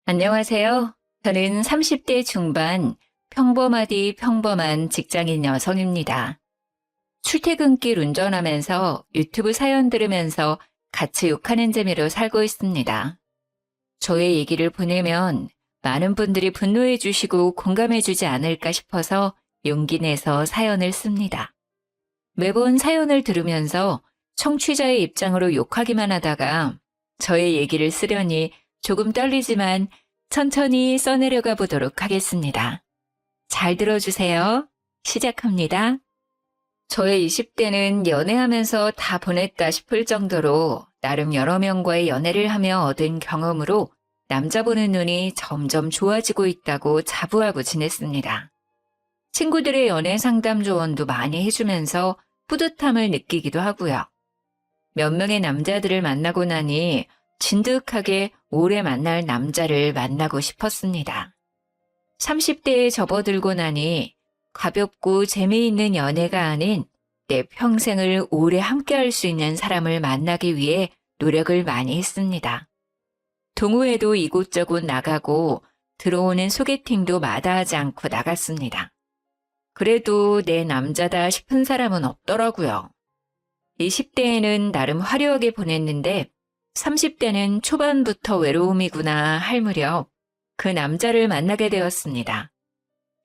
안녕하세요. 저는 30대 중반 평범하디 평범한 직장인 여성입니다. 출퇴근길 운전하면서 유튜브 사연 들으면서 같이 욕하는 재미로 살고 있습니다. 저의 얘기를 보내면 많은 분들이 분노해 주시고 공감해 주지 않을까 싶어서 용기 내서 사연을 씁니다. 매번 사연을 들으면서 청취자의 입장으로 욕하기만 하다가 저의 얘기를 쓰려니 조금 떨리지만 천천히 써내려가 보도록 하겠습니다. 잘 들어주세요. 시작합니다. 저의 20대는 연애하면서 다 보냈다 싶을 정도로 나름 여러 명과의 연애를 하며 얻은 경험으로 남자 보는 눈이 점점 좋아지고 있다고 자부하고 지냈습니다. 친구들의 연애 상담 조언도 많이 해주면서 뿌듯함을 느끼기도 하고요. 몇 명의 남자들을 만나고 나니 진득하게 오래 만날 남자를 만나고 싶었습니다. 30대에 접어들고 나니 가볍고 재미있는 연애가 아닌 내 평생을 오래 함께할 수 있는 사람을 만나기 위해 노력을 많이 했습니다. 동호회도 이곳저곳 나가고 들어오는 소개팅도 마다하지 않고 나갔습니다. 그래도 내 남자다 싶은 사람은 없더라고요. 20대에는 나름 화려하게 보냈는데 30대는 초반부터 외로움이구나 할 무렵 그 남자를 만나게 되었습니다.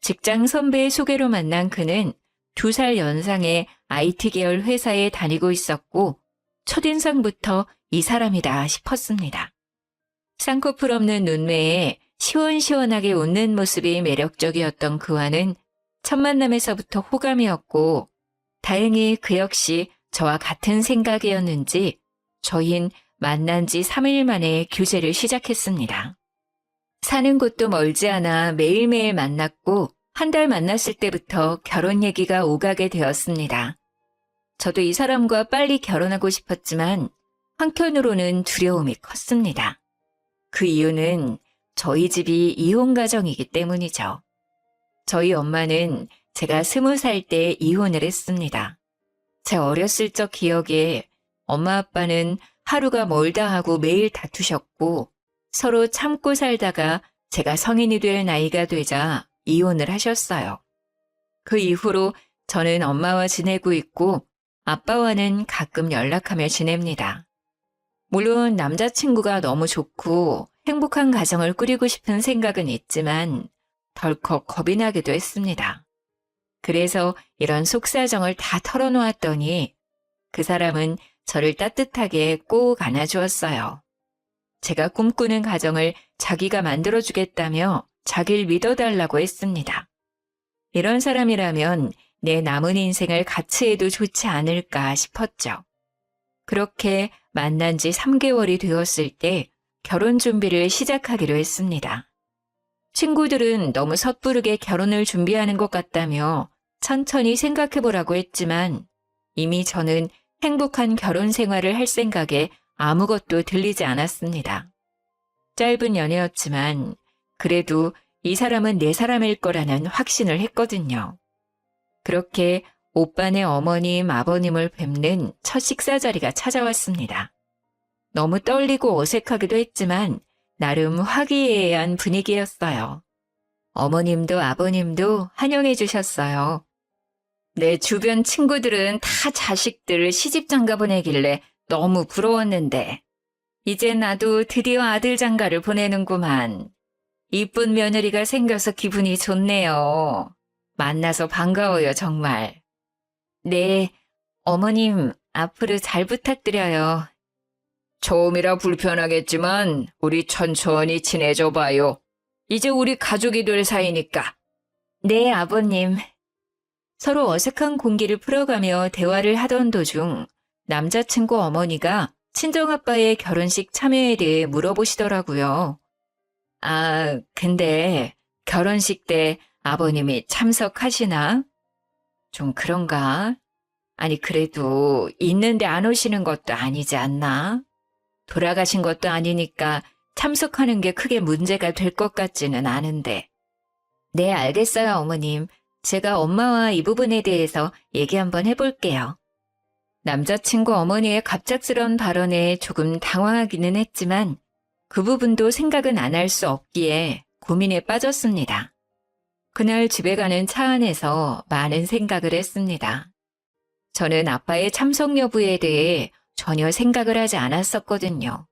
직장 선배의 소개로 만난 그는 2살 연상의 IT 계열 회사에 다니고 있었고 첫인상부터 이 사람이다 싶었습니다. 쌍꺼풀 없는 눈매에 시원시원하게 웃는 모습이 매력적이었던 그와는 첫 만남에서부터 호감이었고 다행히 그 역시 저와 같은 생각이었는지 저흰 만난 지 3일 만에 교제를 시작했습니다. 사는 곳도 멀지 않아 매일매일 만났고 한 달 만났을 때부터 결혼 얘기가 오가게 되었습니다. 저도 이 사람과 빨리 결혼하고 싶었지만 한편으로는 두려움이 컸습니다. 그 이유는 저희 집이 이혼 가정이기 때문이죠. 저희 엄마는 제가 20살 때 이혼을 했습니다. 제 어렸을 적 기억에 엄마 아빠는 하루가 멀다 하고 매일 다투셨고 서로 참고 살다가 제가 성인이 될 나이가 되자 이혼을 하셨어요. 그 이후로 저는 엄마와 지내고 있고 아빠와는 가끔 연락하며 지냅니다. 물론 남자친구가 너무 좋고 행복한 가정을 꾸리고 싶은 생각은 있지만 덜컥 겁이 나기도 했습니다. 그래서 이런 속사정을 다 털어놓았더니 그 사람은 저를 따뜻하게 꼭 안아주었어요. 제가 꿈꾸는 가정을 자기가 만들어주겠다며 자기를 믿어달라고 했습니다. 이런 사람이라면 내 남은 인생을 같이 해도 좋지 않을까 싶었죠. 그렇게 만난 지 3개월이 되었을 때 결혼 준비를 시작하기로 했습니다. 친구들은 너무 섣부르게 결혼을 준비하는 것 같다며 천천히 생각해보라고 했지만 이미 저는 행복한 결혼 생활을 할 생각에 아무것도 들리지 않았습니다. 짧은 연애였지만 그래도 이 사람은 내 사람일 거라는 확신을 했거든요. 그렇게 오빠네 어머님, 아버님을 뵙는 첫 식사 자리가 찾아왔습니다. 너무 떨리고 어색하기도 했지만 나름 화기애애한 분위기였어요. 어머님도 아버님도 환영해 주셨어요. 내 주변 친구들은 다 자식들 시집 장가 보내길래 너무 부러웠는데 이제 나도 드디어 아들 장가를 보내는구만. 이쁜 며느리가 생겨서 기분이 좋네요. 만나서 반가워요, 정말. 네, 어머님 앞으로 잘 부탁드려요. 처음이라 불편하겠지만 우리 천천히 지내줘 봐요. 이제 우리 가족이 될 사이니까. 네, 아버님. 서로 어색한 공기를 풀어가며 대화를 하던 도중 남자친구 어머니가 친정아빠의 결혼식 참여에 대해 물어보시더라고요. 아, 근데 결혼식 때 아버님이 참석하시나? 좀 그런가? 아니, 그래도 있는데 안 오시는 것도 아니지 않나? 돌아가신 것도 아니니까 참석하는 게 크게 문제가 될 것 같지는 않은데. 네, 알겠어요, 어머님. 제가 엄마와 이 부분에 대해서 얘기 한번 해볼게요. 남자친구 어머니의 갑작스러운 발언에 조금 당황하기는 했지만 그 부분도 생각은 안 할 수 없기에 고민에 빠졌습니다. 그날 집에 가는 차 안에서 많은 생각을 했습니다. 저는 아빠의 참석 여부에 대해 전혀 생각을 하지 않았었거든요.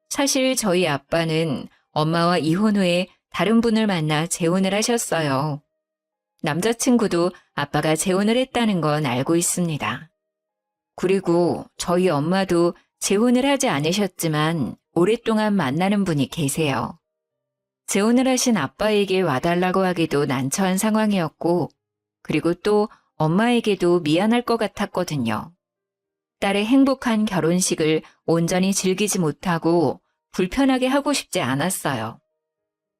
사실 저희 아빠는 엄마와 이혼 후에 다른 분을 만나 재혼을 하셨어요. 남자친구도 아빠가 재혼을 했다는 건 알고 있습니다. 그리고 저희 엄마도 재혼을 하지 않으셨지만 오랫동안 만나는 분이 계세요. 재혼을 하신 아빠에게 와달라고 하기도 난처한 상황이었고, 그리고 또 엄마에게도 미안할 것 같았거든요. 딸의 행복한 결혼식을 온전히 즐기지 못하고 불편하게 하고 싶지 않았어요.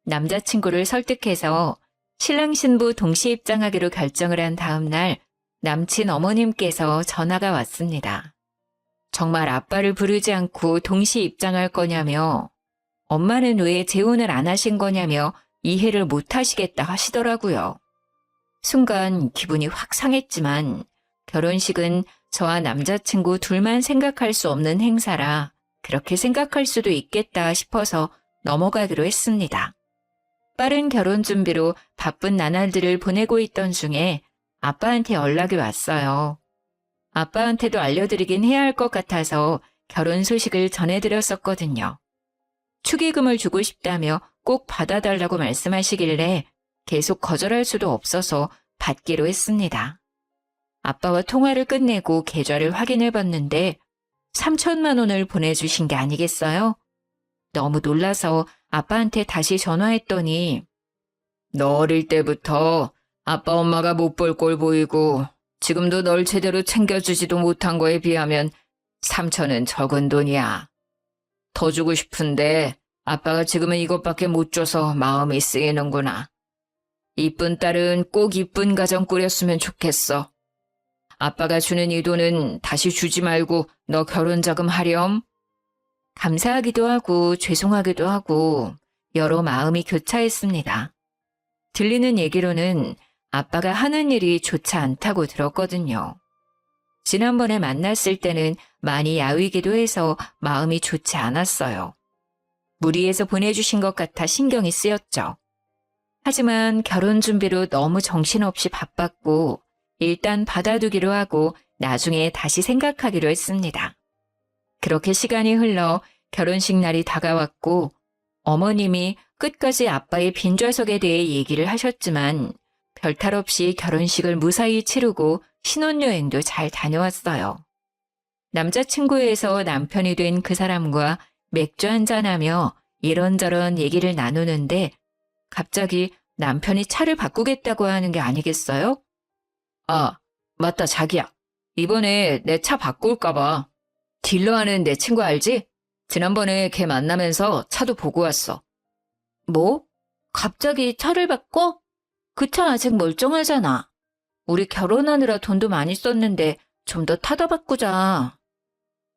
남자친구를 설득해서 신랑 신부 동시 입장하기로 결정을 한 다음 날 남친 어머님께서 전화가 왔습니다. 정말 아빠를 부르지 않고 동시 입장할 거냐며, 엄마는 왜 재혼을 안 하신 거냐며 이해를 못 하시겠다 하시더라고요. 순간 기분이 확 상했지만 결혼식은 저와 남자친구 둘만 생각할 수 없는 행사라 그렇게 생각할 수도 있겠다 싶어서 넘어가기로 했습니다. 빠른 결혼 준비로 바쁜 나날들을 보내고 있던 중에 아빠한테 연락이 왔어요. 아빠한테도 알려드리긴 해야 할 것 같아서 결혼 소식을 전해드렸었거든요. 축의금을 주고 싶다며 꼭 받아달라고 말씀하시길래 계속 거절할 수도 없어서 받기로 했습니다. 아빠와 통화를 끝내고 계좌를 확인해 봤는데 3천만 원을 보내주신 게 아니겠어요? 너무 놀라서 아빠한테 다시 전화했더니 너 어릴 때부터 아빠 엄마가 못 볼 꼴 보이고 지금도 널 제대로 챙겨주지도 못한 거에 비하면 3천은 적은 돈이야. 더 주고 싶은데 아빠가 지금은 이것밖에 못 줘서 마음이 쓰이는구나. 이쁜 딸은 꼭 이쁜 가정 꾸렸으면 좋겠어. 아빠가 주는 이 돈은 다시 주지 말고 너 결혼 자금 하렴. 감사하기도 하고 죄송하기도 하고 여러 마음이 교차했습니다. 들리는 얘기로는 아빠가 하는 일이 좋지 않다고 들었거든요. 지난번에 만났을 때는 많이 야위기도 해서 마음이 좋지 않았어요. 무리해서 보내주신 것 같아 신경이 쓰였죠. 하지만 결혼 준비로 너무 정신없이 바빴고 일단 받아두기로 하고 나중에 다시 생각하기로 했습니다. 그렇게 시간이 흘러 결혼식 날이 다가왔고 어머님이 끝까지 아빠의 빈좌석에 대해 얘기를 하셨지만 별탈 없이 결혼식을 무사히 치르고 신혼여행도 잘 다녀왔어요. 남자친구에서 남편이 된 그 사람과 맥주 한잔하며 이런저런 얘기를 나누는데 갑자기 남편이 차를 바꾸겠다고 하는 게 아니겠어요? 아, 맞다 자기야. 이번에 내 차 바꿀까 봐. 딜러 하는 내 친구 알지? 지난번에 걔 만나면서 차도 보고 왔어. 뭐? 갑자기 차를 바꿔? 그 차 아직 멀쩡하잖아. 우리 결혼하느라 돈도 많이 썼는데 좀 더 타다 바꾸자.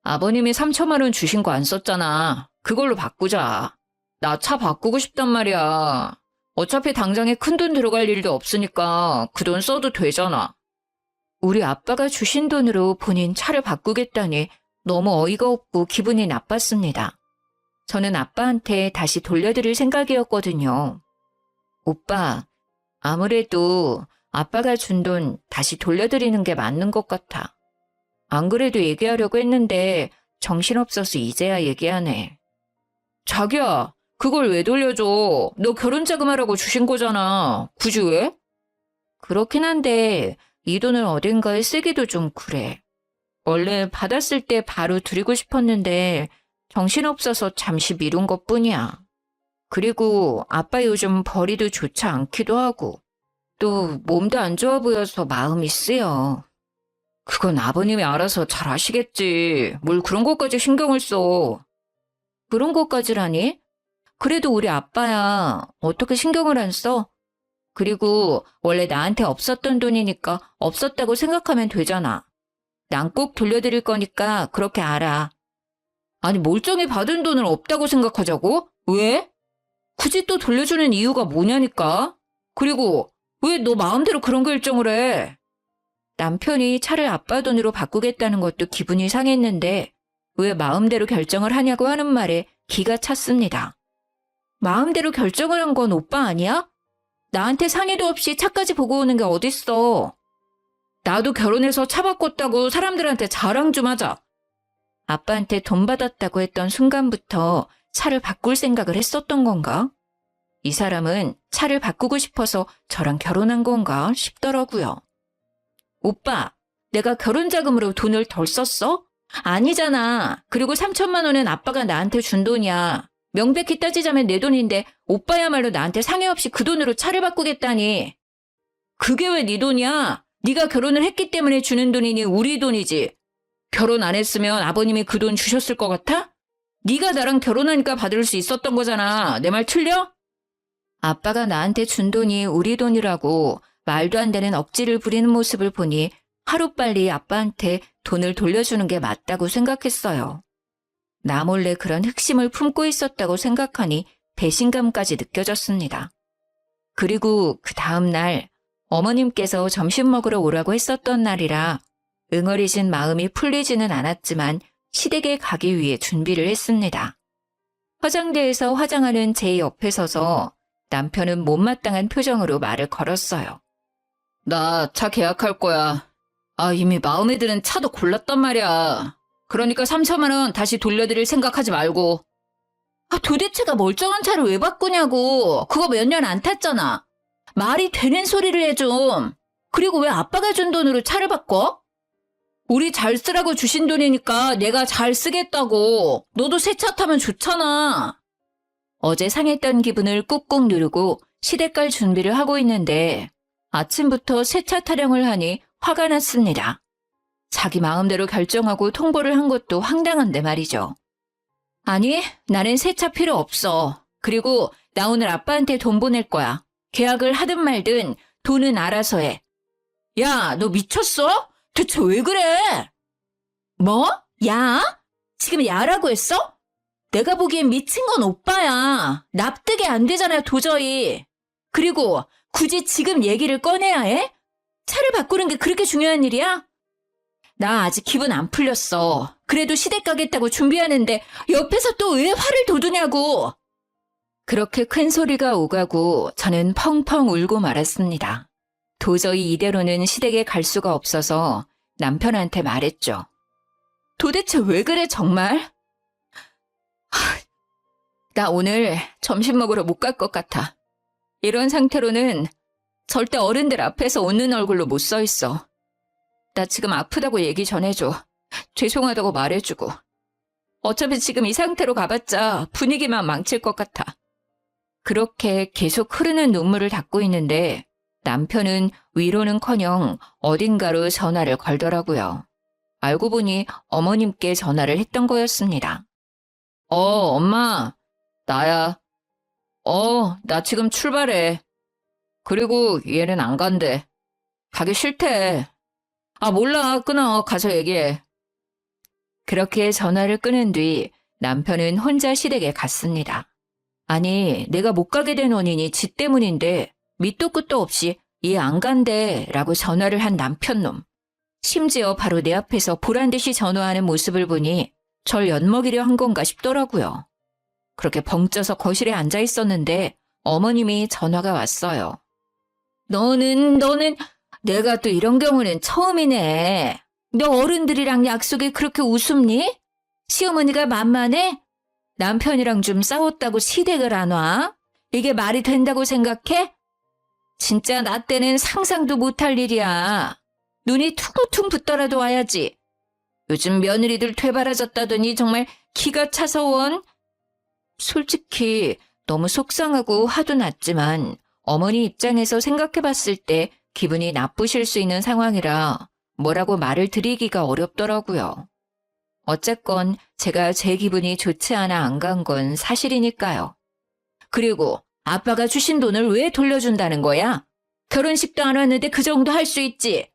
아버님이 3천만 원 주신 거 안 썼잖아. 그걸로 바꾸자. 나 차 바꾸고 싶단 말이야. 어차피 당장에 큰돈 들어갈 일도 없으니까 그 돈 써도 되잖아. 우리 아빠가 주신 돈으로 본인 차를 바꾸겠다니 너무 어이가 없고 기분이 나빴습니다. 저는 아빠한테 다시 돌려드릴 생각이었거든요. 오빠, 아무래도 아빠가 준 돈 다시 돌려드리는 게 맞는 것 같아. 안 그래도 얘기하려고 했는데 정신없어서 이제야 얘기하네. 자기야, 그걸 왜 돌려줘? 너 결혼자금 하라고 주신 거잖아. 굳이 왜? 그렇긴 한데 이 돈을 어딘가에 쓰기도 좀 그래. 원래 받았을 때 바로 드리고 싶었는데 정신없어서 잠시 미룬 것뿐이야. 그리고 아빠 요즘 벌이도 좋지 않기도 하고 또 몸도 안 좋아 보여서 마음이 쓰여. 그건 아버님이 알아서 잘 아시겠지. 뭘 그런 것까지 신경을 써. 그런 것까지라니? 그래도 우리 아빠야. 어떻게 신경을 안 써? 그리고 원래 나한테 없었던 돈이니까 없었다고 생각하면 되잖아. 난 꼭 돌려드릴 거니까 그렇게 알아. 아니 멀쩡히 받은 돈을 없다고 생각하자고? 왜? 굳이 또 돌려주는 이유가 뭐냐니까? 그리고 왜 너 마음대로 그런 결정을 해? 남편이 차를 아빠 돈으로 바꾸겠다는 것도 기분이 상했는데 왜 마음대로 결정을 하냐고 하는 말에 기가 찼습니다. 마음대로 결정을 한 건 오빠 아니야? 나한테 상의도 없이 차까지 보고 오는 게 어딨어. 나도 결혼해서 차 바꿨다고 사람들한테 자랑 좀 하자. 아빠한테 돈 받았다고 했던 순간부터 차를 바꿀 생각을 했었던 건가? 이 사람은 차를 바꾸고 싶어서 저랑 결혼한 건가 싶더라고요. 오빠, 내가 결혼 자금으로 돈을 덜 썼어? 아니잖아. 그리고 3천만 원은 아빠가 나한테 준 돈이야. 명백히 따지자면 내 돈인데 오빠야말로 나한테 상의 없이 그 돈으로 차를 바꾸겠다니. 그게 왜 네 돈이야? 네가 결혼을 했기 때문에 주는 돈이니 우리 돈이지. 결혼 안 했으면 아버님이 그 돈 주셨을 것 같아? 네가 나랑 결혼하니까 받을 수 있었던 거잖아. 내 말 틀려? 아빠가 나한테 준 돈이 우리 돈이라고 말도 안 되는 억지를 부리는 모습을 보니 하루빨리 아빠한테 돈을 돌려주는 게 맞다고 생각했어요. 나 몰래 그런 흑심을 품고 있었다고 생각하니 배신감까지 느껴졌습니다. 그리고 그 다음 날 어머님께서 점심 먹으러 오라고 했었던 날이라 응어리진 마음이 풀리지는 않았지만 시댁에 가기 위해 준비를 했습니다. 화장대에서 화장하는 제 옆에 서서 남편은 못마땅한 표정으로 말을 걸었어요. 나 차 계약할 거야. 이미 마음에 드는 차도 골랐단 말이야. 그러니까 3천만 원 다시 돌려드릴 생각하지 말고. 도대체가 멀쩡한 차를 왜 바꾸냐고. 그거 몇 년 안 탔잖아. 말이 되는 소리를 해 좀. 그리고 왜 아빠가 준 돈으로 차를 바꿔? 우리 잘 쓰라고 주신 돈이니까 내가 잘 쓰겠다고. 너도 새 차 타면 좋잖아. 어제 상했던 기분을 꾹꾹 누르고 시댁 갈 준비를 하고 있는데 아침부터 새 차 타령을 하니 화가 났습니다. 자기 마음대로 결정하고 통보를 한 것도 황당한데 말이죠. 아니, 나는 새 차 필요 없어. 그리고 나 오늘 아빠한테 돈 보낼 거야. 계약을 하든 말든 돈은 알아서 해. 야, 너 미쳤어? 대체 왜 그래? 뭐? 야? 지금 야라고 했어? 내가 보기엔 미친 건 오빠야. 납득이 안 되잖아, 도저히. 그리고 굳이 지금 얘기를 꺼내야 해? 차를 바꾸는 게 그렇게 중요한 일이야? 나 아직 기분 안 풀렸어. 그래도 시댁 가겠다고 준비하는데 옆에서 또 왜 화를 돋우냐고. 그렇게 큰 소리가 오가고 저는 펑펑 울고 말았습니다. 도저히 이대로는 시댁에 갈 수가 없어서 남편한테 말했죠. 도대체 왜 그래 정말? 나 오늘 점심 먹으러 못 갈 것 같아. 이런 상태로는 절대 어른들 앞에서 웃는 얼굴로 못 서 있어. 나 지금 아프다고 얘기 전해줘. 죄송하다고 말해주고. 어차피 지금 이 상태로 가봤자 분위기만 망칠 것 같아. 그렇게 계속 흐르는 눈물을 닦고 있는데 남편은 위로는커녕 어딘가로 전화를 걸더라고요. 알고 보니 어머님께 전화를 했던 거였습니다. 엄마, 나야. 나 지금 출발해. 그리고 얘는 안 간대. 가기 싫대. 몰라. 끊어. 가서 얘기해. 그렇게 전화를 끊은 뒤 남편은 혼자 시댁에 갔습니다. 아니, 내가 못 가게 된 원인이 지 때문인데 밑도 끝도 없이 얘 안 간대 라고 전화를 한 남편놈. 심지어 바로 내 앞에서 보란듯이 전화하는 모습을 보니 절 엿먹이려 한 건가 싶더라고요. 그렇게 벙쪄서 거실에 앉아 있었는데 어머님이 전화가 왔어요. 너는 내가 또 이런 경우는 처음이네. 너 어른들이랑 약속이 그렇게 우습니? 시어머니가 만만해? 남편이랑 좀 싸웠다고 시댁을 안 와? 이게 말이 된다고 생각해? 진짜 나 때는 상상도 못할 일이야. 눈이 퉁퉁 붙더라도 와야지. 요즘 며느리들 되바라졌다더니 정말 기가 차서 원. 솔직히 너무 속상하고 화도 났지만 어머니 입장에서 생각해봤을 때 기분이 나쁘실 수 있는 상황이라 뭐라고 말을 드리기가 어렵더라고요. 어쨌건 제가 제 기분이 좋지 않아 안 간 건 사실이니까요. 그리고 아빠가 주신 돈을 왜 돌려준다는 거야? 결혼식도 안 왔는데 그 정도 할 수 있지.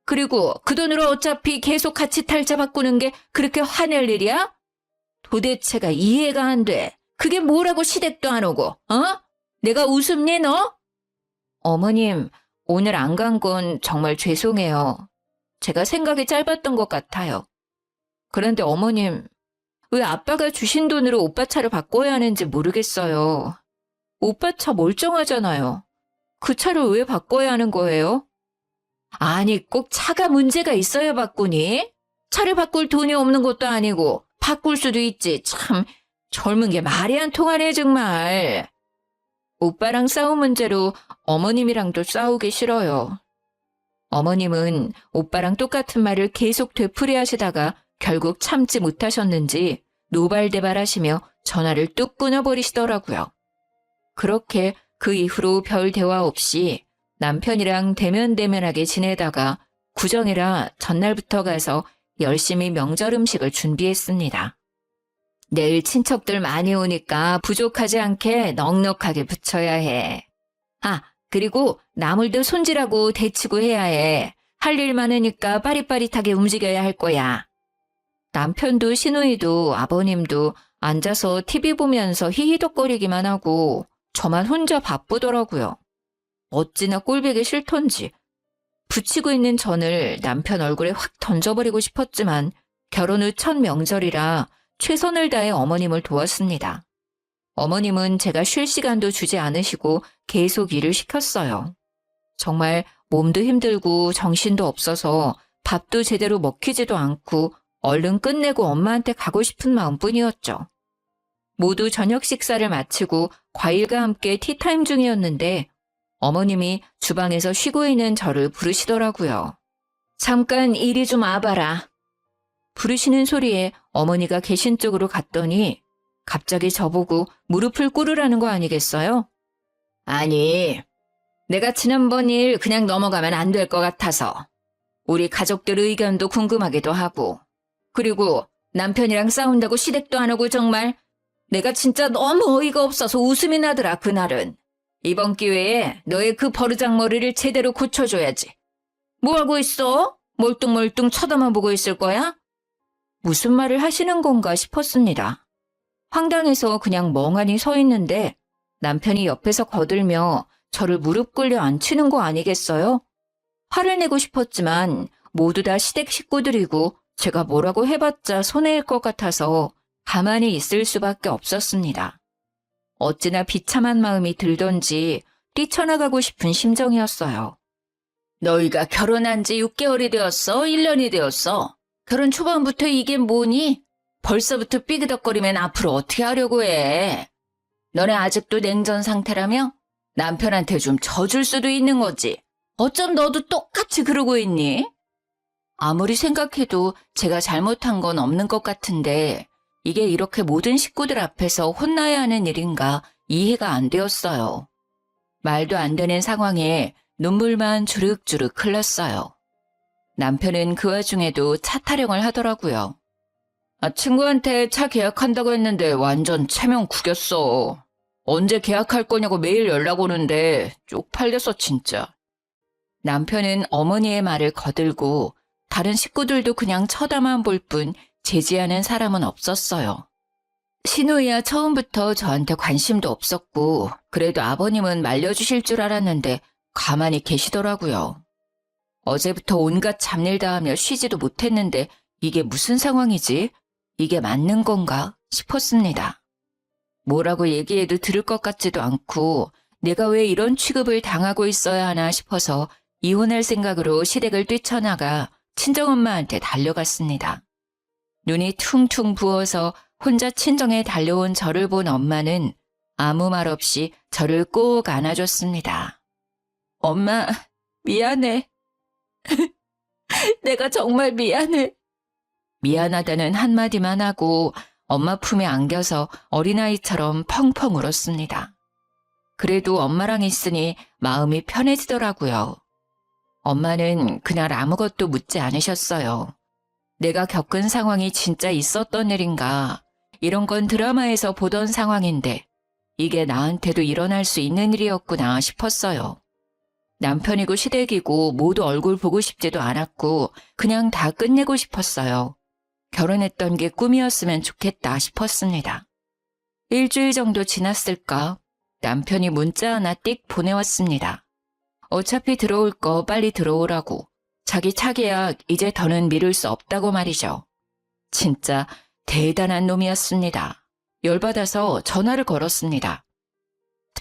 그리고 그 돈으로 어차피 계속 같이 탈자 바꾸는 게 그렇게 화낼 일이야? 도대체가 이해가 안 돼. 그게 뭐라고 시댁도 안 오고, 내가 우습니 너? 어머님, 오늘 안 간 건 정말 죄송해요. 제가 생각이 짧았던 것 같아요. 그런데 어머님, 왜 아빠가 주신 돈으로 오빠 차를 바꿔야 하는지 모르겠어요. 오빠 차 멀쩡하잖아요. 그 차를 왜 바꿔야 하는 거예요? 아니, 꼭 차가 문제가 있어야 바꾸니? 차를 바꿀 돈이 없는 것도 아니고 바꿀 수도 있지. 참 젊은 게 말이 안 통하네 정말. 오빠랑 싸운 문제로 어머님이랑도 싸우기 싫어요. 어머님은 오빠랑 똑같은 말을 계속 되풀이하시다가 결국 참지 못하셨는지 노발대발하시며 전화를 뚝 끊어버리시더라고요. 그렇게 그 이후로 별 대화 없이 남편이랑 대면대면하게 지내다가 구정이라 전날부터 가서 열심히 명절 음식을 준비했습니다. 내일 친척들 많이 오니까 부족하지 않게 넉넉하게 부쳐야 해. 아, 그리고 나물도 손질하고 데치고 해야 해. 할 일 많으니까 빠릿빠릿하게 움직여야 할 거야. 남편도 시누이도 아버님도 앉아서 TV 보면서 히히덕거리기만 하고 저만 혼자 바쁘더라고요. 어찌나 꼴보기 싫던지. 붙이고 있는 전을 남편 얼굴에 확 던져버리고 싶었지만 결혼 후 첫 명절이라 최선을 다해 어머님을 도왔습니다. 어머님은 제가 쉴 시간도 주지 않으시고 계속 일을 시켰어요. 정말 몸도 힘들고 정신도 없어서 밥도 제대로 먹히지도 않고 얼른 끝내고 엄마한테 가고 싶은 마음뿐이었죠. 모두 저녁 식사를 마치고 과일과 함께 티타임 중이었는데 어머님이 주방에서 쉬고 있는 저를 부르시더라고요. 잠깐 이리 좀 와봐라. 부르시는 소리에 어머니가 계신 쪽으로 갔더니 갑자기 저보고 무릎을 꿇으라는 거 아니겠어요? 아니, 내가 지난번 일 그냥 넘어가면 안 될 것 같아서. 우리 가족들 의견도 궁금하기도 하고. 그리고 남편이랑 싸운다고 시댁도 안 오고 정말 내가 진짜 너무 어이가 없어서 웃음이 나더라 그날은. 이번 기회에 너의 그 버르장머리를 제대로 고쳐줘야지. 뭐하고 있어? 멀뚱멀뚱 쳐다만 보고 있을 거야? 무슨 말을 하시는 건가 싶었습니다. 황당해서 그냥 멍하니 서 있는데 남편이 옆에서 거들며 저를 무릎 꿇려 앉히는 거 아니겠어요? 화를 내고 싶었지만 모두 다 시댁 식구들이고 제가 뭐라고 해봤자 손해일 것 같아서 가만히 있을 수밖에 없었습니다. 어찌나 비참한 마음이 들던지 뛰쳐나가고 싶은 심정이었어요. 너희가 결혼한 지 6개월이 되었어? 1년이 되었어? 결혼 초반부터 이게 뭐니? 벌써부터 삐그덕거리면 앞으로 어떻게 하려고 해? 너네 아직도 냉전 상태라며? 남편한테 좀 져줄 수도 있는 거지. 어쩜 너도 똑같이 그러고 있니? 아무리 생각해도 제가 잘못한 건 없는 것 같은데 이게 이렇게 모든 식구들 앞에서 혼나야 하는 일인가 이해가 안 되었어요. 말도 안 되는 상황에 눈물만 주룩주룩 흘렀어요. 남편은 그 와중에도 차 타령을 하더라고요. 친구한테 차 계약한다고 했는데 완전 체면 구겼어. 언제 계약할 거냐고 매일 연락 오는데 쪽팔려서 진짜. 남편은 어머니의 말을 거들고 다른 식구들도 그냥 쳐다만 볼 뿐 제지하는 사람은 없었어요. 시누이야 처음부터 저한테 관심도 없었고 그래도 아버님은 말려주실 줄 알았는데 가만히 계시더라고요. 어제부터 온갖 잡일 다 하며 쉬지도 못했는데 이게 무슨 상황이지? 이게 맞는 건가 싶었습니다. 뭐라고 얘기해도 들을 것 같지도 않고 내가 왜 이런 취급을 당하고 있어야 하나 싶어서 이혼할 생각으로 시댁을 뛰쳐나가 친정엄마한테 달려갔습니다. 눈이 퉁퉁 부어서 혼자 친정에 달려온 저를 본 엄마는 아무 말 없이 저를 꼭 안아줬습니다. 엄마, 미안해. 내가 정말 미안해. 미안하다는 한마디만 하고 엄마 품에 안겨서 어린아이처럼 펑펑 울었습니다. 그래도 엄마랑 있으니 마음이 편해지더라고요. 엄마는 그날 아무것도 묻지 않으셨어요. 내가 겪은 상황이 진짜 있었던 일인가, 이런 건 드라마에서 보던 상황인데 이게 나한테도 일어날 수 있는 일이었구나 싶었어요. 남편이고 시댁이고 모두 얼굴 보고 싶지도 않았고 그냥 다 끝내고 싶었어요. 결혼했던 게 꿈이었으면 좋겠다 싶었습니다. 일주일 정도 지났을까 남편이 문자 하나 띡 보내왔습니다. 어차피 들어올 거 빨리 들어오라고. 자기 차 계약 이제 더는 미룰 수 없다고 말이죠. 진짜 대단한 놈이었습니다. 열받아서 전화를 걸었습니다.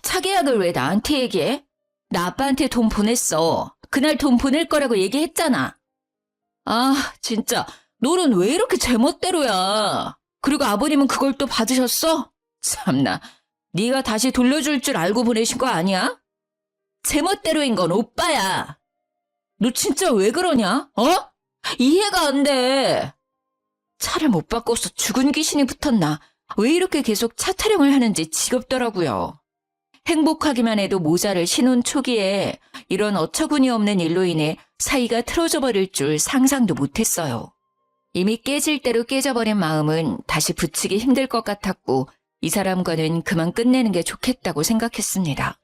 차 계약을 왜 나한테 얘기해? 나 아빠한테 돈 보냈어. 그날 돈 보낼 거라고 얘기했잖아. 아, 진짜 너는 왜 이렇게 제멋대로야. 그리고 아버님은 그걸 또 받으셨어? 참나, 네가 다시 돌려줄 줄 알고 보내신 거 아니야? 제멋대로인 건 오빠야. 너 진짜 왜 그러냐? 어? 이해가 안 돼. 차를 못 바꿔서 죽은 귀신이 붙었나? 왜 이렇게 계속 차 타령을 하는지 지겹더라고요. 행복하기만 해도 모자를 신혼 초기에 이런 어처구니 없는 일로 인해 사이가 틀어져 버릴 줄 상상도 못했어요. 이미 깨질 대로 깨져버린 마음은 다시 붙이기 힘들 것 같았고 이 사람과는 그만 끝내는 게 좋겠다고 생각했습니다.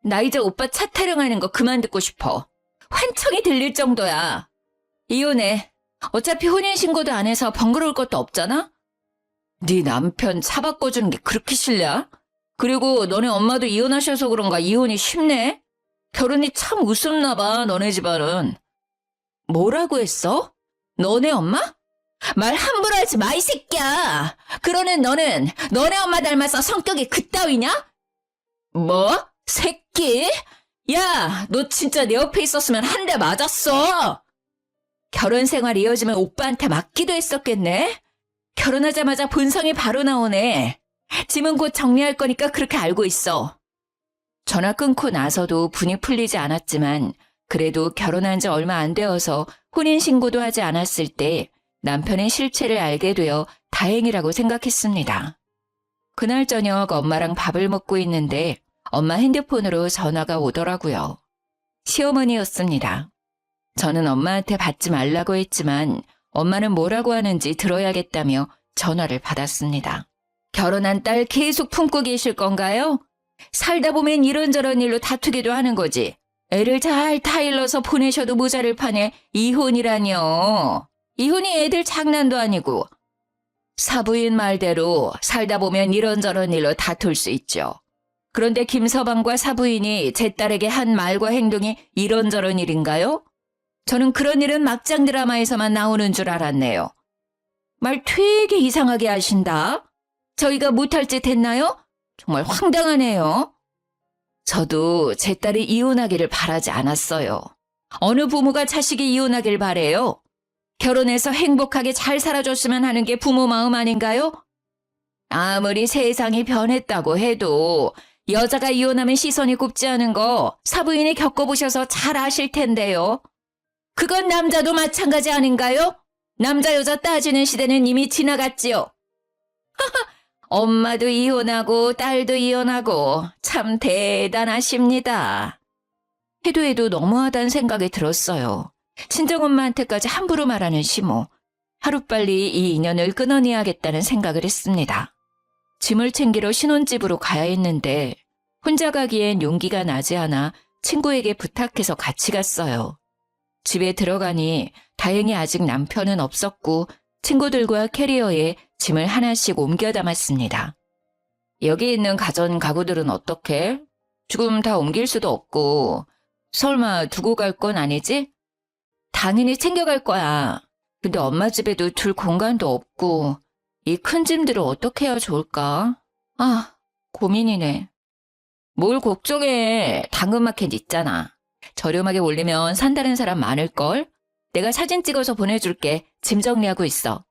나 이제 오빠 차 타령하는 거 그만 듣고 싶어. 환청이 들릴 정도야. 이혼해. 어차피 혼인신고도 안 해서 번거로울 것도 없잖아? 네 남편 차 바꿔주는 게 그렇게 싫냐? 그리고 너네 엄마도 이혼하셔서 그런가 이혼이 쉽네? 결혼이 참 우습나 봐, 너네 집안은. 뭐라고 했어? 너네 엄마? 말 함부로 하지 마, 이 새끼야. 그러는 너는 너네 엄마 닮아서 성격이 그따위냐? 뭐? 새끼? 야, 너 진짜 내 옆에 있었으면 한 대 맞았어. 결혼 생활 이어지면 오빠한테 맞기도 했었겠네? 결혼하자마자 본성이 바로 나오네. 짐은 곧 정리할 거니까 그렇게 알고 있어. 전화 끊고 나서도 분이 풀리지 않았지만 그래도 결혼한 지 얼마 안 되어서 혼인신고도 하지 않았을 때 남편의 실체를 알게 되어 다행이라고 생각했습니다. 그날 저녁 엄마랑 밥을 먹고 있는데 엄마 핸드폰으로 전화가 오더라고요. 시어머니였습니다. 저는 엄마한테 받지 말라고 했지만 엄마는 뭐라고 하는지 들어야겠다며 전화를 받았습니다. 결혼한 딸 계속 품고 계실 건가요? 살다 보면 이런저런 일로 다투기도 하는 거지. 애를 잘 타일러서 보내셔도 모자를 파네. 이혼이라뇨. 이혼이 애들 장난도 아니고. 사부인 말대로 살다 보면 이런저런 일로 다툴 수 있죠. 그런데 김서방과 사부인이 제 딸에게 한 말과 행동이 이런저런 일인가요? 저는 그런 일은 막장 드라마에서만 나오는 줄 알았네요. 말 되게 이상하게 하신다. 저희가 못할 짓 했나요? 정말 황당하네요. 저도 제 딸이 이혼하기를 바라지 않았어요. 어느 부모가 자식이 이혼하길 바래요? 결혼해서 행복하게 잘 살아줬으면 하는 게 부모 마음 아닌가요? 아무리 세상이 변했다고 해도 여자가 이혼하면 시선이 곱지 않은 거 사부인이 겪어보셔서 잘 아실 텐데요. 그건 남자도 마찬가지 아닌가요? 남자 여자 따지는 시대는 이미 지나갔지요. 엄마도 이혼하고 딸도 이혼하고 참 대단하십니다. 해도 너무하다는 생각이 들었어요. 친정엄마한테까지 함부로 말하는 시모. 하루빨리 이 인연을 끊어내야겠다는 생각을 했습니다. 짐을 챙기러 신혼집으로 가야 했는데 혼자 가기엔 용기가 나지 않아 친구에게 부탁해서 같이 갔어요. 집에 들어가니 다행히 아직 남편은 없었고 친구들과 캐리어에 짐을 하나씩 옮겨 담았습니다. 여기 있는 가전 가구들은 어떻게? 지금 다 옮길 수도 없고 설마 두고 갈 건 아니지? 당연히 챙겨갈 거야. 근데 엄마 집에도 둘 공간도 없고 이 큰 짐들을 어떻게 해야 좋을까? 아, 고민이네. 뭘 걱정해. 당근마켓 있잖아. 저렴하게 올리면 산다는 사람 많을걸? 내가 사진 찍어서 보내줄게. 짐 정리하고 있어.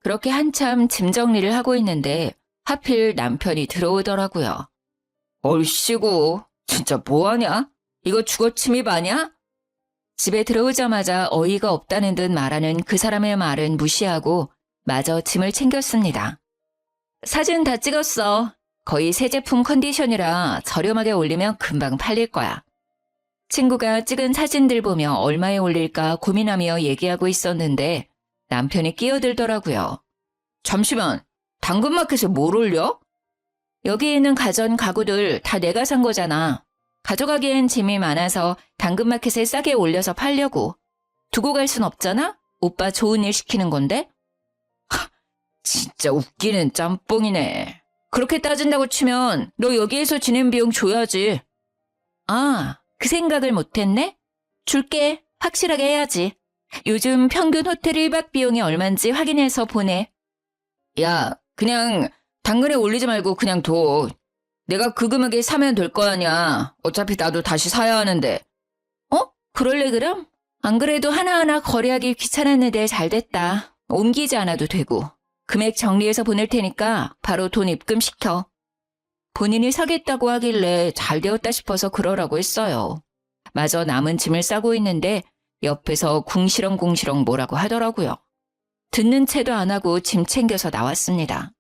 그렇게 한참 짐 정리를 하고 있는데 하필 남편이 들어오더라고요. 얼씨구, 진짜 뭐하냐? 이거 주거침입 아냐? 집에 들어오자마자 어이가 없다는 듯 말하는 그 사람의 말은 무시하고 마저 짐을 챙겼습니다. 사진 다 찍었어. 거의 새 제품 컨디션이라 저렴하게 올리면 금방 팔릴 거야. 친구가 찍은 사진들 보며 얼마에 올릴까 고민하며 얘기하고 있었는데 남편이 끼어들더라고요. 잠시만, 당근마켓에 뭘 올려? 여기 있는 가전 가구들 다 내가 산 거잖아. 가져가기엔 짐이 많아서 당근마켓에 싸게 올려서 팔려고. 두고 갈 순 없잖아? 오빠 좋은 일 시키는 건데? 하, 진짜 웃기는 짬뽕이네. 그렇게 따진다고 치면 너 여기에서 지낸 비용 줘야지. 아, 그 생각을 못했네? 줄게. 확실하게 해야지. 요즘 평균 호텔 1박 비용이 얼만지 확인해서 보내. 야, 그냥 당근에 올리지 말고 그냥 둬. 내가 그 금액에 사면 될 거 아니야. 어차피 나도 다시 사야 하는데. 그럴래 그럼? 안 그래도 하나하나 거래하기 귀찮았는데 잘 됐다. 옮기지 않아도 되고. 금액 정리해서 보낼 테니까 바로 돈 입금시켜. 본인이 사겠다고 하길래 잘 되었다 싶어서 그러라고 했어요. 마저 남은 짐을 싸고 있는데 옆에서 궁시렁궁시렁 뭐라고 하더라고요. 듣는 채도 안 하고 짐 챙겨서 나왔습니다.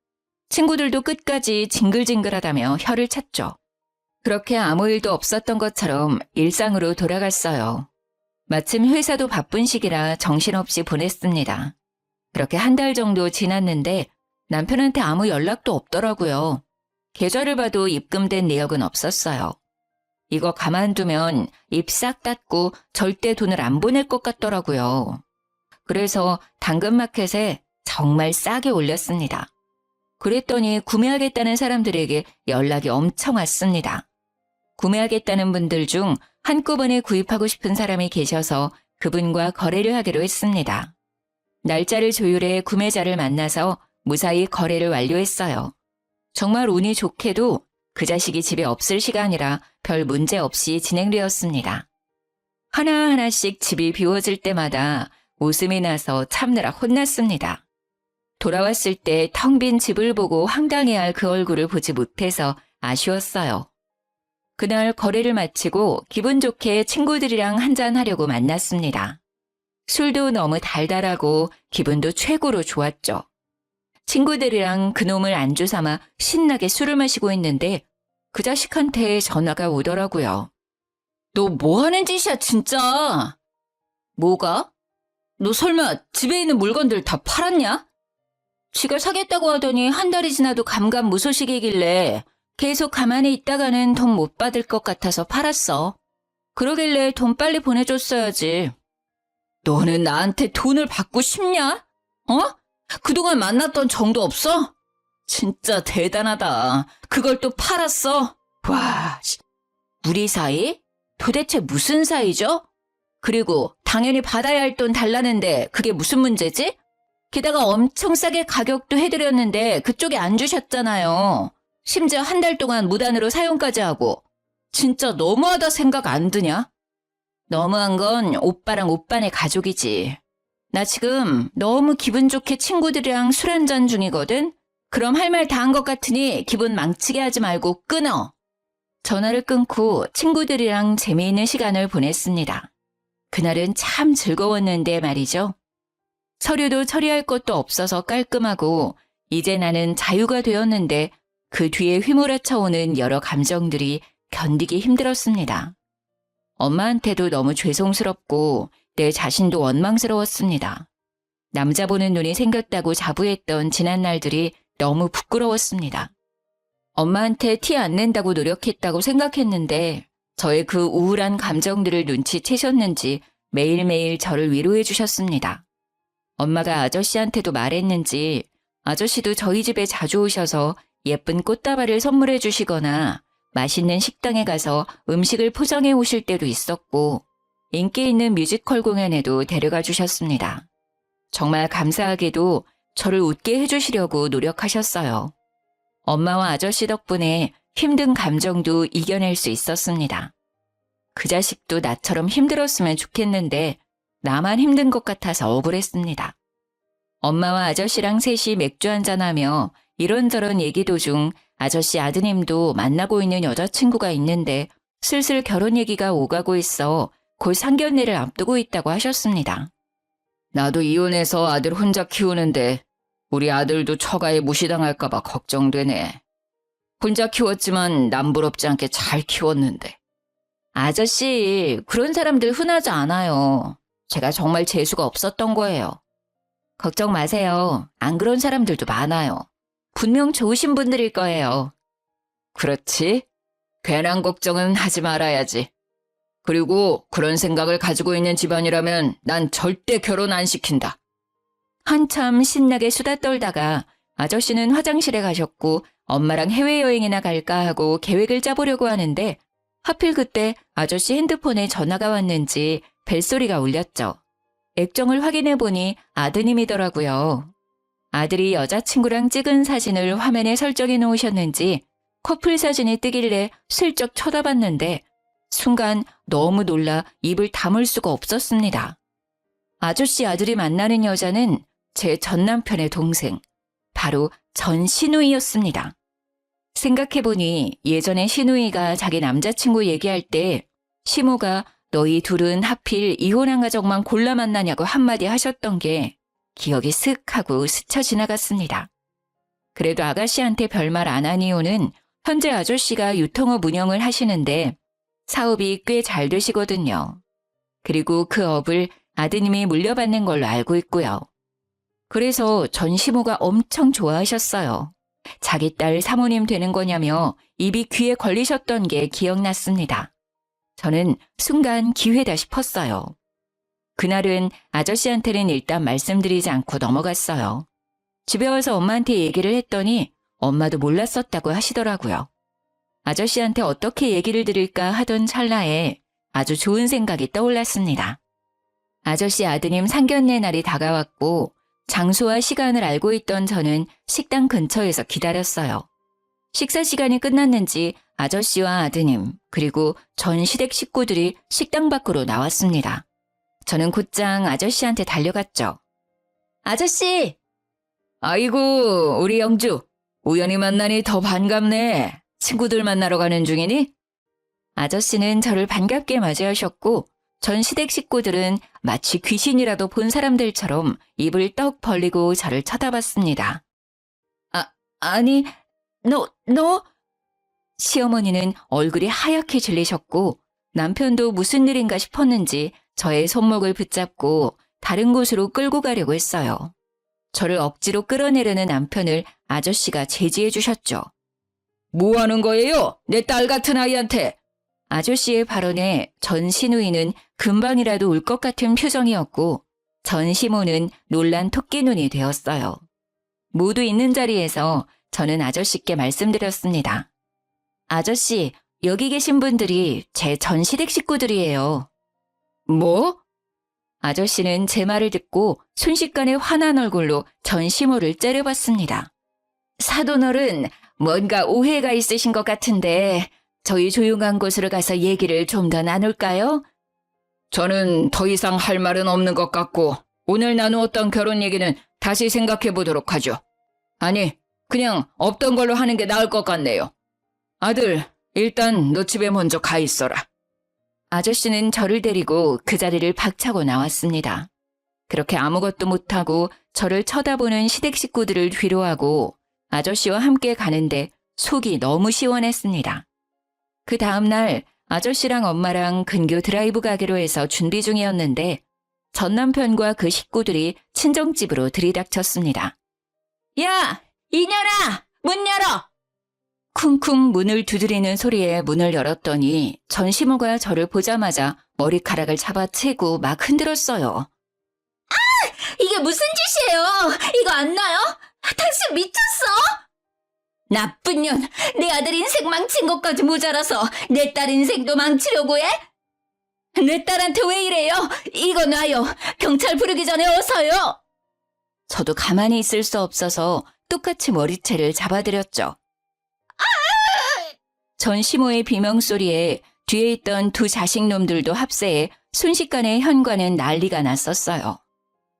친구들도 끝까지 징글징글하다며 혀를 찼죠. 그렇게 아무 일도 없었던 것처럼 일상으로 돌아갔어요. 마침 회사도 바쁜 시기라 정신없이 보냈습니다. 그렇게 한 달 정도 지났는데 남편한테 아무 연락도 없더라고요. 계좌를 봐도 입금된 내역은 없었어요. 이거 가만두면 입 싹 닫고 절대 돈을 안 보낼 것 같더라고요. 그래서 당근마켓에 정말 싸게 올렸습니다. 그랬더니 구매하겠다는 사람들에게 연락이 엄청 왔습니다. 구매하겠다는 분들 중 한꺼번에 구입하고 싶은 사람이 계셔서 그분과 거래를 하기로 했습니다. 날짜를 조율해 구매자를 만나서 무사히 거래를 완료했어요. 정말 운이 좋게도 그 자식이 집에 없을 시간이라 별 문제 없이 진행되었습니다. 하나하나씩 집이 비워질 때마다 웃음이 나서 참느라 혼났습니다. 돌아왔을 때 텅 빈 집을 보고 황당해할 그 얼굴을 보지 못해서 아쉬웠어요. 그날 거래를 마치고 기분 좋게 친구들이랑 한잔하려고 만났습니다. 술도 너무 달달하고 기분도 최고로 좋았죠. 친구들이랑 그놈을 안주 삼아 신나게 술을 마시고 있는데 그 자식한테 전화가 오더라고요. 너 뭐 하는 짓이야, 진짜? 뭐가? 너 설마 집에 있는 물건들 다 팔았냐? 쥐가 사겠다고 하더니 한 달이 지나도 감감무소식이길래 계속 가만히 있다가는 돈 못 받을 것 같아서 팔았어. 그러길래 돈 빨리 보내줬어야지. 너는 나한테 돈을 받고 싶냐? 그동안 만났던 정도 없어? 진짜 대단하다. 그걸 또 팔았어? 와, 우리 사이? 도대체 무슨 사이죠? 그리고 당연히 받아야 할 돈 달라는데 그게 무슨 문제지? 게다가 엄청 싸게 가격도 해드렸는데 그쪽이 안 주셨잖아요. 심지어 한 달 동안 무단으로 사용까지 하고. 진짜 너무하다 생각 안 드냐? 너무한 건 오빠랑 오빠네 가족이지. 나 지금 너무 기분 좋게 친구들이랑 술 한잔 중이거든? 그럼 할 말 다 한 것 같으니 기분 망치게 하지 말고 끊어. 전화를 끊고 친구들이랑 재미있는 시간을 보냈습니다. 그날은 참 즐거웠는데 말이죠. 서류도 처리할 것도 없어서 깔끔하고 이제 나는 자유가 되었는데 그 뒤에 휘몰아쳐 오는 여러 감정들이 견디기 힘들었습니다. 엄마한테도 너무 죄송스럽고 내 자신도 원망스러웠습니다. 남자 보는 눈이 생겼다고 자부했던 지난 날들이 너무 부끄러웠습니다. 엄마한테 티 안 낸다고 노력했다고 생각했는데 저의 그 우울한 감정들을 눈치채셨는지 매일매일 저를 위로해 주셨습니다. 엄마가 아저씨한테도 말했는지 아저씨도 저희 집에 자주 오셔서 예쁜 꽃다발을 선물해 주시거나 맛있는 식당에 가서 음식을 포장해 오실 때도 있었고 인기 있는 뮤지컬 공연에도 데려가 주셨습니다. 정말 감사하게도 저를 웃게 해주시려고 노력하셨어요. 엄마와 아저씨 덕분에 힘든 감정도 이겨낼 수 있었습니다. 그 자식도 나처럼 힘들었으면 좋겠는데 나만 힘든 것 같아서 억울했습니다. 엄마와 아저씨랑 셋이 맥주 한잔하며 이런저런 얘기 도중 아저씨 아드님도 만나고 있는 여자친구가 있는데 슬슬 결혼 얘기가 오가고 있어 곧 상견례를 앞두고 있다고 하셨습니다. 나도 이혼해서 아들 혼자 키우는데 우리 아들도 처가에 무시당할까 봐 걱정되네. 혼자 키웠지만 남부럽지 않게 잘 키웠는데. 아저씨, 그런 사람들 흔하지 않아요. 제가 정말 재수가 없었던 거예요. 걱정 마세요. 안 그런 사람들도 많아요. 분명 좋으신 분들일 거예요. 그렇지? 괜한 걱정은 하지 말아야지. 그리고 그런 생각을 가지고 있는 집안이라면 난 절대 결혼 안 시킨다. 한참 신나게 수다 떨다가 아저씨는 화장실에 가셨고 엄마랑 해외여행이나 갈까 하고 계획을 짜보려고 하는데 하필 그때 아저씨 핸드폰에 전화가 왔는지 벨소리가 울렸죠. 액정을 확인해 보니 아드님이더라고요. 아들이 여자친구랑 찍은 사진을 화면에 설정해 놓으셨는지 커플 사진이 뜨길래 슬쩍 쳐다봤는데 순간 너무 놀라 입을 다물 수가 없었습니다. 아저씨 아들이 만나는 여자는 제 전 남편의 동생, 바로 전신우이였습니다. 생각해보니 예전에 신우이가 자기 남자친구 얘기할 때 시모가 너희 둘은 하필 이혼한 가족만 골라 만나냐고 한마디 하셨던 게 기억이 슥 하고 스쳐 지나갔습니다. 그래도 아가씨한테 별말 안 한 이유는 현재 아저씨가 유통업 운영을 하시는데 사업이 꽤 잘 되시거든요. 그리고 그 업을 아드님이 물려받는 걸로 알고 있고요. 그래서 전시모가 엄청 좋아하셨어요. 자기 딸 사모님 되는 거냐며 입이 귀에 걸리셨던 게 기억났습니다. 저는 순간 기회다 싶었어요. 그날은 아저씨한테는 일단 말씀드리지 않고 넘어갔어요. 집에 와서 엄마한테 얘기를 했더니 엄마도 몰랐었다고 하시더라고요. 아저씨한테 어떻게 얘기를 드릴까 하던 찰나에 아주 좋은 생각이 떠올랐습니다. 아저씨 아드님 상견례 날이 다가왔고 장소와 시간을 알고 있던 저는 식당 근처에서 기다렸어요. 식사 시간이 끝났는지 아저씨와 아드님 그리고 전 시댁 식구들이 식당 밖으로 나왔습니다. 저는 곧장 아저씨한테 달려갔죠. 아저씨! 아이고 우리 영주 우연히 만나니 더 반갑네. 친구들 만나러 가는 중이니? 아저씨는 저를 반갑게 맞이하셨고 전 시댁 식구들은 마치 귀신이라도 본 사람들처럼 입을 떡 벌리고 저를 쳐다봤습니다. 아니, 너? 시어머니는 얼굴이 하얗게 질리셨고 남편도 무슨 일인가 싶었는지 저의 손목을 붙잡고 다른 곳으로 끌고 가려고 했어요. 저를 억지로 끌어내려는 남편을 아저씨가 제지해 주셨죠. 뭐 하는 거예요? 내 딸 같은 아이한테. 아저씨의 발언에 전 신우이는 금방이라도 울 것 같은 표정이었고 전 시모는 놀란 토끼 눈이 되었어요. 모두 있는 자리에서 저는 아저씨께 말씀드렸습니다. 아저씨, 여기 계신 분들이 제 전 시댁 식구들이에요. 뭐? 아저씨는 제 말을 듣고 순식간에 화난 얼굴로 전 시모를 째려봤습니다. 사돈어른, 뭔가 오해가 있으신 것 같은데 저희 조용한 곳으로 가서 얘기를 좀 더 나눌까요? 저는 더 이상 할 말은 없는 것 같고 오늘 나누었던 결혼 얘기는 다시 생각해 보도록 하죠. 아니, 그냥 없던 걸로 하는 게 나을 것 같네요. 아들, 일단 너 집에 먼저 가 있어라. 아저씨는 저를 데리고 그 자리를 박차고 나왔습니다. 그렇게 아무것도 못하고 저를 쳐다보는 시댁 식구들을 뒤로하고 아저씨와 함께 가는데 속이 너무 시원했습니다. 그 다음날 아저씨랑 엄마랑 근교 드라이브 가기로 해서 준비 중이었는데 전 남편과 그 식구들이 친정집으로 들이닥쳤습니다. 야! 이년아! 문 열어! 쿵쿵 문을 두드리는 소리에 문을 열었더니 전시모가 저를 보자마자 머리카락을 잡아채고 막 흔들었어요. 아! 이게 무슨 짓이에요? 이거 안 놔요? 당신 미쳤어? 나쁜 년! 내 아들 인생 망친 것까지 모자라서 내 딸 인생도 망치려고 해? 내 딸한테 왜 이래요? 이거 놔요. 경찰 부르기 전에 어서요. 저도 가만히 있을 수 없어서 똑같이 머리채를 잡아드렸죠. 전 시모의 비명소리에 뒤에 있던 두 자식놈들도 합세해 순식간에 현관은 난리가 났었어요.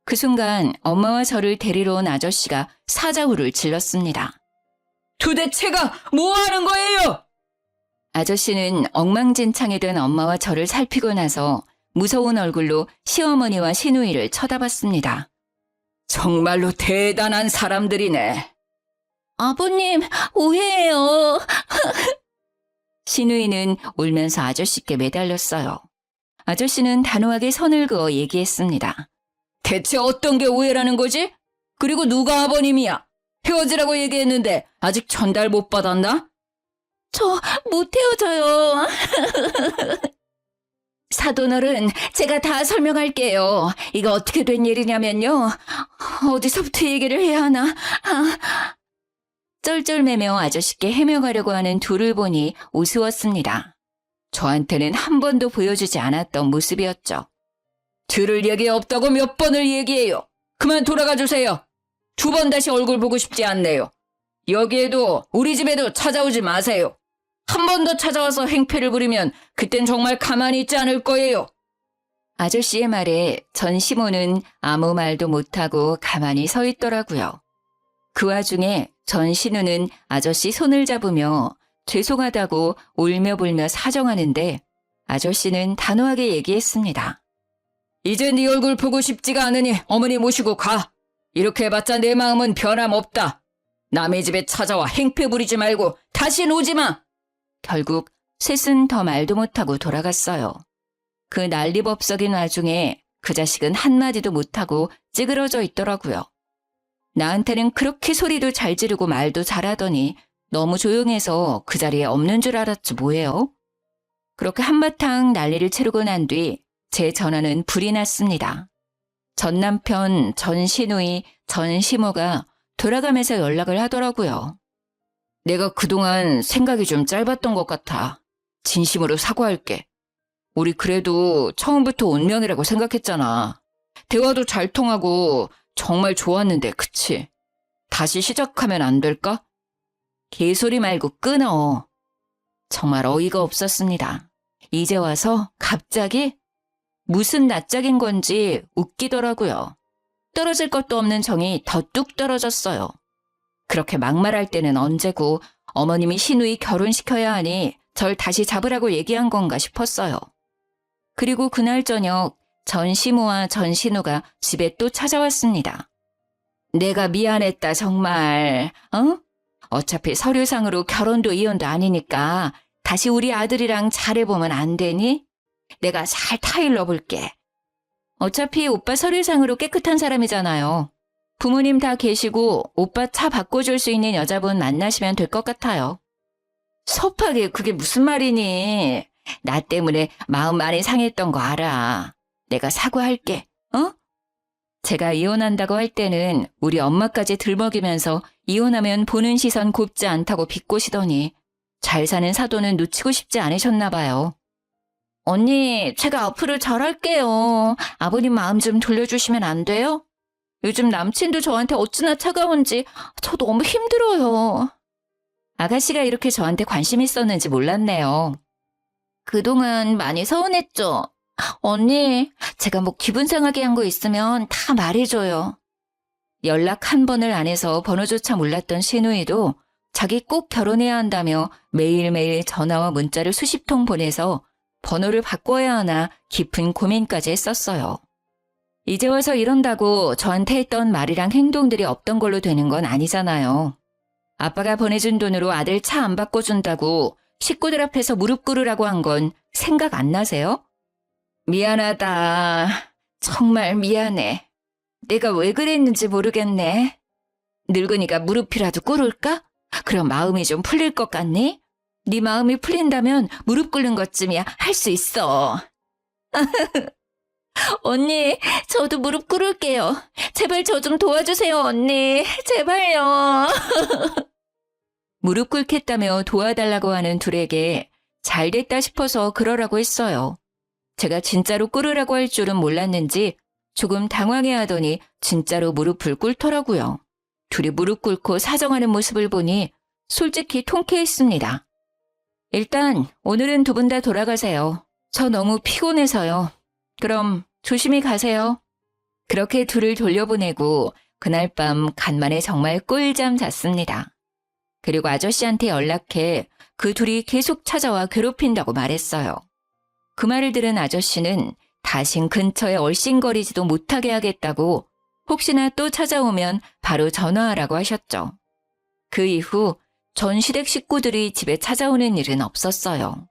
그 순간 엄마와 저를 데리러 온 아저씨가 사자후를 질렀습니다. 도대체가 뭐 하는 거예요? 아저씨는 엉망진창이 된 엄마와 저를 살피고 나서 무서운 얼굴로 시어머니와 시누이를 쳐다봤습니다. 정말로 대단한 사람들이네. 아버님, 오해예요. 시누이는 울면서 아저씨께 매달렸어요. 아저씨는 단호하게 선을 그어 얘기했습니다. 대체 어떤 게 오해라는 거지? 그리고 누가 아버님이야? 헤어지라고 얘기했는데 아직 전달 못 받았나? 저 못 헤어져요. 사돈어른, 제가 다 설명할게요. 이거 어떻게 된 일이냐면요. 어디서부터 얘기를 해야 하나? 쩔쩔매며 아저씨께 해명하려고 하는 둘을 보니 우스웠습니다. 저한테는 한 번도 보여주지 않았던 모습이었죠. 들을 얘기 없다고 몇 번을 얘기해요. 그만 돌아가 주세요. 두 번 다시 얼굴 보고 싶지 않네요. 여기에도 우리 집에도 찾아오지 마세요. 한 번 더 찾아와서 행패를 부리면 그땐 정말 가만히 있지 않을 거예요. 아저씨의 말에 전시모는 아무 말도 못하고 가만히 서 있더라고요. 그 와중에 전신우는 아저씨 손을 잡으며 죄송하다고 울며불며 사정하는데 아저씨는 단호하게 얘기했습니다. 이제 네 얼굴 보고 싶지가 않으니 어머니 모시고 가. 이렇게 해봤자 내 마음은 변함없다. 남의 집에 찾아와 행패 부리지 말고 다신 오지 마. 결국 셋은 더 말도 못하고 돌아갔어요. 그 난리법석인 와중에 그 자식은 한마디도 못하고 찌그러져 있더라고요. 나한테는 그렇게 소리도 잘 지르고 말도 잘하더니 너무 조용해서 그 자리에 없는 줄 알았지 뭐예요. 그렇게 한바탕 난리를 치르고 난 뒤 제 전화는 불이 났습니다. 전 남편, 전 시누이, 전 시모가 돌아가면서 연락을 하더라고요. 내가 그동안 생각이 좀 짧았던 것 같아. 진심으로 사과할게. 우리 그래도 처음부터 운명이라고 생각했잖아. 대화도 잘 통하고 정말 좋았는데, 그치? 다시 시작하면 안 될까? 개소리 말고 끊어. 정말 어이가 없었습니다. 이제 와서 갑자기 무슨 낯짝인 건지 웃기더라고요. 떨어질 것도 없는 정이 더 뚝 떨어졌어요. 그렇게 막말할 때는 언제고 어머님이 시누이 결혼시켜야 하니 절 다시 잡으라고 얘기한 건가 싶었어요. 그리고 그날 저녁 전 시모와 전 신우가 집에 또 찾아왔습니다. 내가 미안했다 정말. 어차피 서류상으로 결혼도 이혼도 아니니까 다시 우리 아들이랑 잘해보면 안 되니? 내가 잘 타일러 볼게. 어차피 오빠 서류상으로 깨끗한 사람이잖아요. 부모님 다 계시고 오빠 차 바꿔줄 수 있는 여자분 만나시면 될 것 같아요. 섭하게 그게 무슨 말이니? 나 때문에 마음 많이 상했던 거 알아. 내가 사과할게. 제가 이혼한다고 할 때는 우리 엄마까지 들먹이면서 이혼하면 보는 시선 곱지 않다고 비꼬시더니 잘 사는 사돈은 놓치고 싶지 않으셨나 봐요. 언니, 제가 앞으로 잘할게요. 아버님 마음 좀 돌려주시면 안 돼요? 요즘 남친도 저한테 어찌나 차가운지 저 너무 힘들어요. 아가씨가 이렇게 저한테 관심 있었는지 몰랐네요. 그동안 많이 서운했죠? 언니, 제가 뭐 기분 상하게 한 거 있으면 다 말해줘요. 연락 한 번을 안 해서 번호조차 몰랐던 신우이도 자기 꼭 결혼해야 한다며 매일매일 전화와 문자를 수십 통 보내서 번호를 바꿔야 하나 깊은 고민까지 했었어요. 이제 와서 이런다고 저한테 했던 말이랑 행동들이 없던 걸로 되는 건 아니잖아요. 아빠가 보내준 돈으로 아들 차 안 바꿔준다고 식구들 앞에서 무릎 꿇으라고 한 건 생각 안 나세요? 미안하다. 정말 미안해. 내가 왜 그랬는지 모르겠네. 늙으니까 무릎이라도 꿇을까? 그럼 마음이 좀 풀릴 것 같니? 네 마음이 풀린다면 무릎 꿇는 것쯤이야 할 수 있어. 언니, 저도 무릎 꿇을게요. 제발 저 좀 도와주세요, 언니. 제발요. 무릎 꿇겠다며 도와달라고 하는 둘에게 잘 됐다 싶어서 그러라고 했어요. 제가 진짜로 꿇으라고 할 줄은 몰랐는지 조금 당황해하더니 진짜로 무릎을 꿇더라고요. 둘이 무릎 꿇고 사정하는 모습을 보니 솔직히 통쾌했습니다. 일단 오늘은 두 분 다 돌아가세요. 저 너무 피곤해서요. 그럼 조심히 가세요. 그렇게 둘을 돌려보내고 그날 밤 간만에 정말 꿀잠 잤습니다. 그리고 아저씨한테 연락해 그 둘이 계속 찾아와 괴롭힌다고 말했어요. 그 말을 들은 아저씨는 다신 근처에 얼씬거리지도 못하게 하겠다고 혹시나 또 찾아오면 바로 전화하라고 하셨죠. 그 이후 전 시댁 식구들이 집에 찾아오는 일은 없었어요.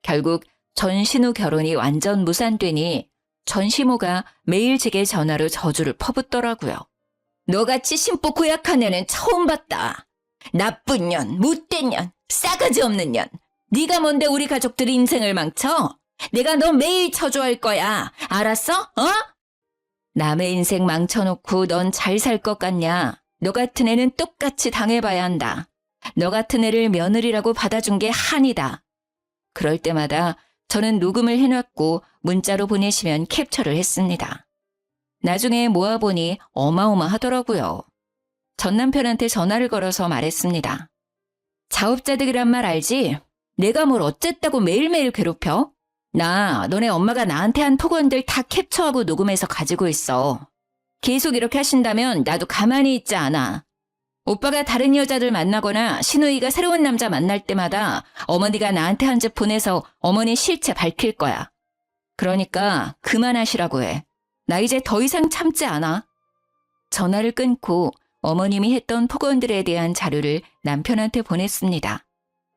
결국 전 신우 결혼이 완전 무산되니 전 시모가 매일 제게 전화로 저주를 퍼붓더라고요. 너같이 심보 고약한 애는 처음 봤다. 나쁜 년, 못된 년, 싸가지 없는 년. 네가 뭔데 우리 가족들 인생을 망쳐? 내가 너 매일 처조할 거야. 알았어? 남의 인생 망쳐놓고 넌 잘 살 것 같냐? 너 같은 애는 똑같이 당해봐야 한다. 너 같은 애를 며느리라고 받아준 게 한이다. 그럴 때마다 저는 녹음을 해놨고 문자로 보내시면 캡처를 했습니다. 나중에 모아보니 어마어마하더라고요. 전 남편한테 전화를 걸어서 말했습니다. 자업자득이란 말 알지? 내가 뭘 어쨌다고 매일매일 괴롭혀? 나 너네 엄마가 나한테 한 폭언들 다 캡처하고 녹음해서 가지고 있어. 계속 이렇게 하신다면 나도 가만히 있지 않아. 오빠가 다른 여자들 만나거나 신우이가 새로운 남자 만날 때마다 어머니가 나한테 한 집 보내서 어머니 실체 밝힐 거야. 그러니까 그만하시라고 해. 나 이제 더 이상 참지 않아. 전화를 끊고 어머님이 했던 폭언들에 대한 자료를 남편한테 보냈습니다.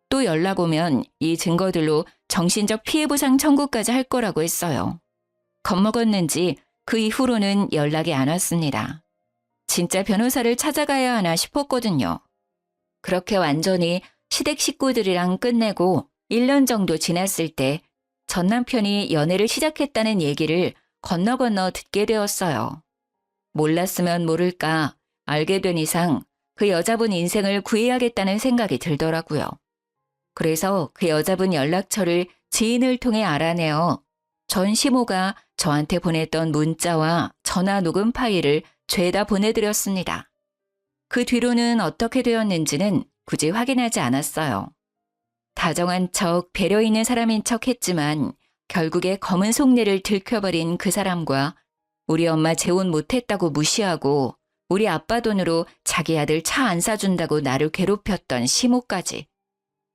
또 연락 오면 이 증거들로 정신적 피해보상 청구까지 할 거라고 했어요. 겁먹었는지 그 이후로는 연락이 안 왔습니다. 진짜 변호사를 찾아가야 하나 싶었거든요. 그렇게 완전히 시댁 식구들이랑 끝내고 1년 정도 지났을 때 전 남편이 연애를 시작했다는 얘기를 건너 듣게 되었어요. 몰랐으면 모를까 알게 된 이상 그 여자분 인생을 구해야겠다는 생각이 들더라고요. 그래서 그 여자분 연락처를 지인을 통해 알아내어 전 시모가 저한테 보냈던 문자와 전화 녹음 파일을 죄다 보내드렸습니다. 그 뒤로는 어떻게 되었는지는 굳이 확인하지 않았어요. 다정한 척, 배려 있는 사람인 척 했지만 결국에 검은 속내를 들켜버린 그 사람과 우리 엄마 재혼 못했다고 무시하고 우리 아빠 돈으로 자기 아들 차 안 사준다고 나를 괴롭혔던 시모까지.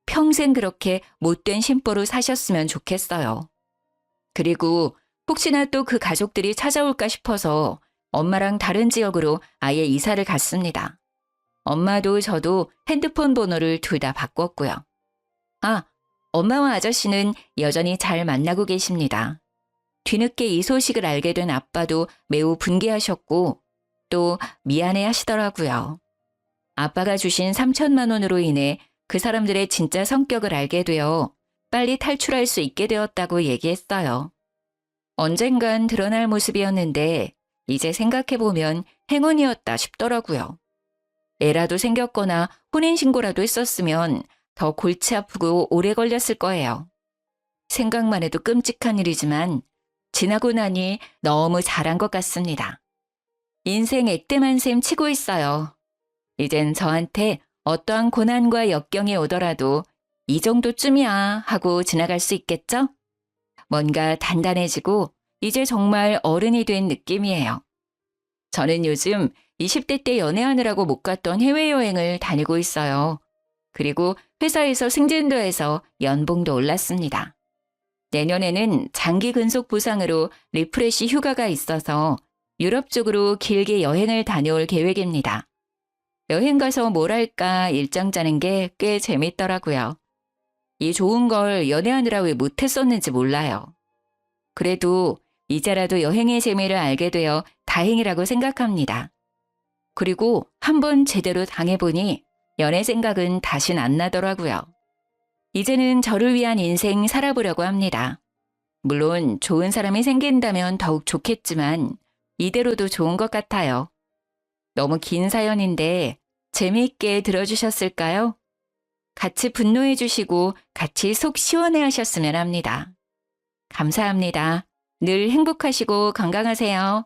평생 그렇게 못된 심보로 사셨으면 좋겠어요. 그리고 혹시나 또 그 가족들이 찾아올까 싶어서 엄마랑 다른 지역으로 아예 이사를 갔습니다. 엄마도 저도 핸드폰 번호를 둘 다 바꿨고요. 아, 엄마와 아저씨는 여전히 잘 만나고 계십니다. 뒤늦게 이 소식을 알게 된 아빠도 매우 분개하셨고 또 미안해 하시더라고요. 아빠가 주신 3천만 원으로 인해 그 사람들의 진짜 성격을 알게 되어 빨리 탈출할 수 있게 되었다고 얘기했어요. 언젠간 드러날 모습이었는데 이제 생각해보면 행운이었다 싶더라고요. 애라도 생겼거나 혼인신고라도 했었으면 더 골치 아프고 오래 걸렸을 거예요. 생각만 해도 끔찍한 일이지만 지나고 나니 너무 잘한 것 같습니다. 인생 액땜한 셈 치고 있어요. 이젠 저한테 어떠한 고난과 역경이 오더라도 이 정도쯤이야 하고 지나갈 수 있겠죠? 뭔가 단단해지고 이제 정말 어른이 된 느낌이에요. 저는 요즘 20대 때 연애하느라고 못 갔던 해외여행을 다니고 있어요. 그리고 회사에서 승진도 해서 연봉도 올랐습니다. 내년에는 장기 근속 보상으로 리프레시 휴가가 있어서 유럽 쪽으로 길게 여행을 다녀올 계획입니다. 여행 가서 뭘 할까 일정 짜는 게 꽤 재밌더라고요. 이 좋은 걸 연애하느라 왜 못했었는지 몰라요. 그래도 이제라도 여행의 재미를 알게 되어 다행이라고 생각합니다. 그리고 한번 제대로 당해보니 연애 생각은 다신 안 나더라고요. 이제는 저를 위한 인생 살아보려고 합니다. 물론 좋은 사람이 생긴다면 더욱 좋겠지만 이대로도 좋은 것 같아요. 너무 긴 사연인데 재미있게 들어주셨을까요? 같이 분노해 주시고 같이 속 시원해 하셨으면 합니다. 감사합니다. 늘 행복하시고 건강하세요.